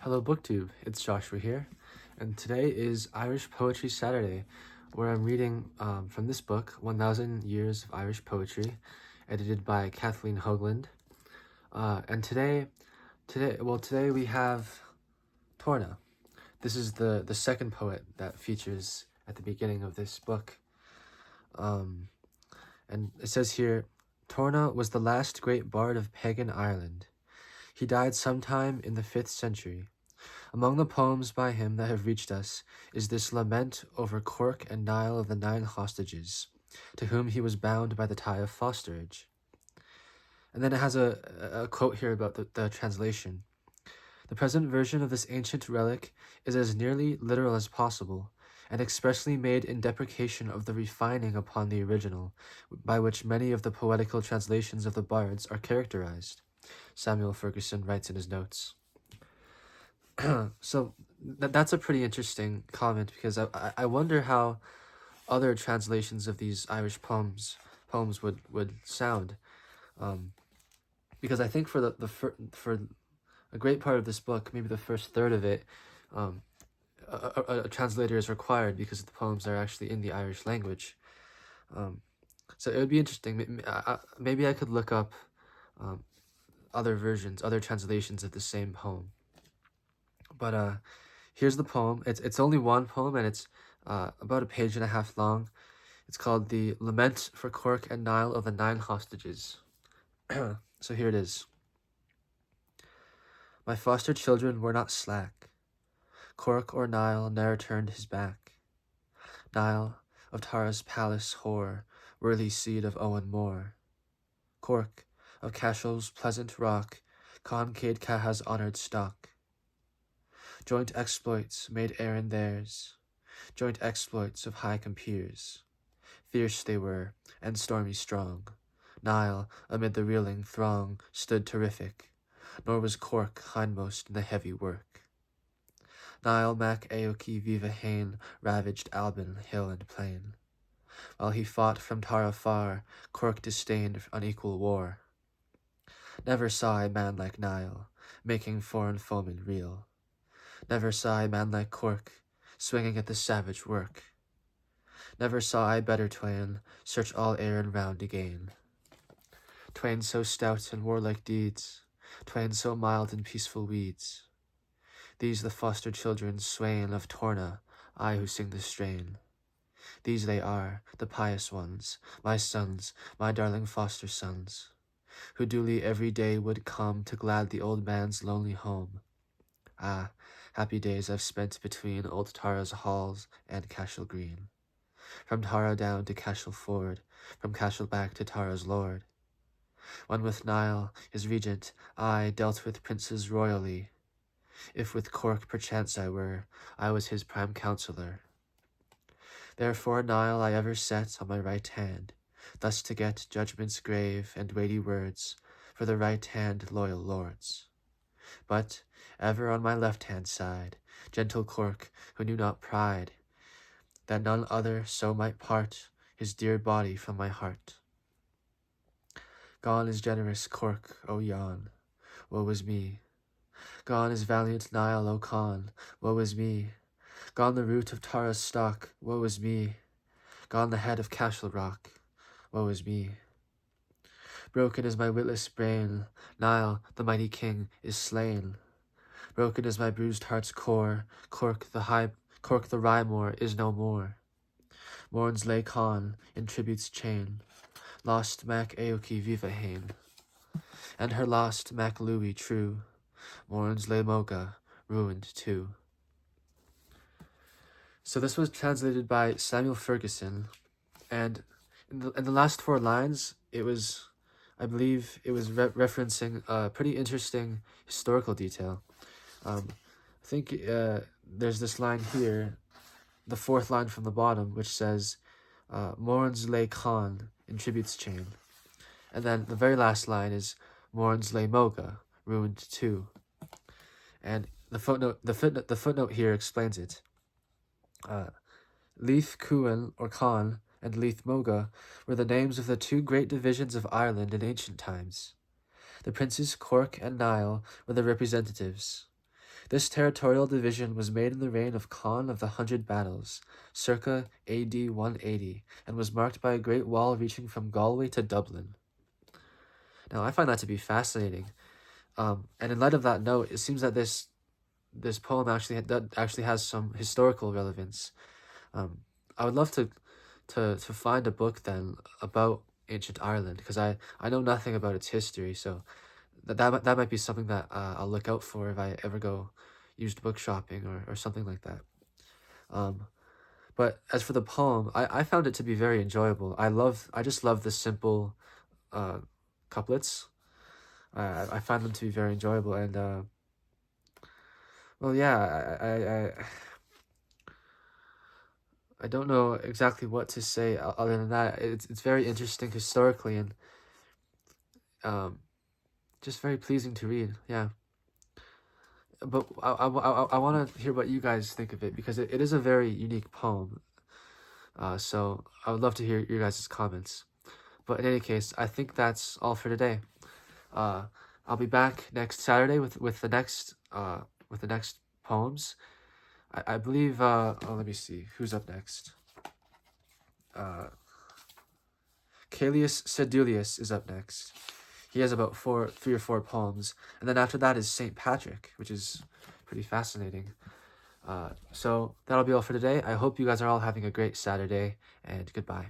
Hello BookTube, it's Joshua here, and today is Irish Poetry Saturday, where I'm reading from this book, 1000 Years of Irish Poetry, edited by Kathleen Hoagland. And today we have Torna. This is the second poet that features at the beginning of this book. And it says here, Torna was the last great bard of pagan Ireland. He died sometime in the 5th century. Among the poems by him that have reached us is this lament over Cork and Niall of the 9 hostages, to whom he was bound by the tie of fosterage. And then it has a quote here about the translation. The present version of this ancient relic is as nearly literal as possible, and expressly made in deprecation of the refining upon the original, by which many of the poetical translations of the bards are characterized, Samuel Ferguson writes in his notes. So that's a pretty interesting comment, because I wonder how other translations of these Irish poems would sound, because I think for for a great part of this book, maybe the first third of it, a translator is required because the poems are actually in the Irish language. So it would be interesting. Maybe I could look up other versions, other translations of the same poem. But here's the poem. It's only one poem, and it's about a page and a half long. It's called The Lament for Cork and Niall of the 9 Hostages. So here it is. My foster children were not slack. Cork or Niall ne'er turned his back. Niall, of Tara's palace hoar, worthy seed of Owen More. Cork, of Cashel's pleasant rock, Concade Caha's honoured stock. Joint exploits made Erin theirs, joint exploits of high compeers. Fierce they were, and stormy strong. Niall, amid the reeling throng, stood terrific, nor was Cork hindmost in the heavy work. Niall mac Eochi viva hain ravaged Albin, hill and plain. While he fought from Tara far, Cork disdained unequal war. Never saw I man like Niall, making foreign foemen reel. Never saw I man like Cork, swinging at the savage work. Never saw I better twain, search all Erin round again. Twain so stout in warlike deeds, twain so mild in peaceful weeds. These the foster children swain of Torna, I who sing the strain. These they are, the pious ones, my sons, my darling foster sons, who duly every day would come to glad the old man's lonely home. Ah, happy days I've spent between old Tara's halls and Cashel Green. From Tara down to Cashel Ford, from Cashel back to Tara's lord. When with Niall, his regent, I dealt with princes royally. If with Cork perchance I were, I was his prime counsellor. Therefore Niall I ever set on my right hand, thus to get judgments grave and weighty words for the right hand loyal lords. But ever on my left-hand side, gentle Cork, who knew not pride, that none other so might part his dear body from my heart. Gone is generous Cork, O yon, woe is me. Gone is valiant Niall O'Con, woe is me. Gone the root of Tara's stock, woe is me. Gone the head of Cashel Rock, woe is me. Broken is my witless brain, Niall, the mighty king, is slain. Broken is my bruised heart's core, Cork the Rymore is no more. Mourns lay Con in tribute's chain, lost mac Eochi viva hain. And her lost mac Louis true, mourns lay Moga, ruined too. So this was translated by Samuel Ferguson, and in the last 4 lines, it was, I believe, it was referencing a pretty interesting historical detail. I think there's this line here, the 4th line from the bottom, which says, Mourns lay Con in tribute's chain. And then the very last line is, Mourns lay Moga, ruined too. And the footnote here explains it. Leith Cuan or Con and Leith Moga were the names of the 2 great divisions of Ireland in ancient times. The princes Cork and Niall were the representatives. This territorial division was made in the reign of Khan of the Hundred Battles, circa AD 180, and was marked by a great wall reaching from Galway to Dublin. Now, I find that to be fascinating. And in light of that note, it seems that this poem actually has some historical relevance. I would love to find a book then about ancient Ireland, because I know nothing about its history, so that might be something that I'll look out for if I ever go used book shopping or something like that. Um, but as for the poem, I found it to be very enjoyable. I just love the simple uh, couplets. I find them to be very enjoyable, and well, yeah, I don't know exactly what to say other than that. It's very interesting historically, and um, just very pleasing to read. Yeah, but I want to hear what you guys think of it, because it is a very unique poem. So I would love to hear your guys' comments. But in any case, I think that's all for today. Uh, I'll be back next Saturday with the next poems. I believe let me see who's up next. Uh, Caelius Sedulius is up next. He has about 3 or 4 poems, and then after that is Saint Patrick, which is pretty fascinating. So that'll be all for today. I hope you guys are all having a great Saturday, and goodbye.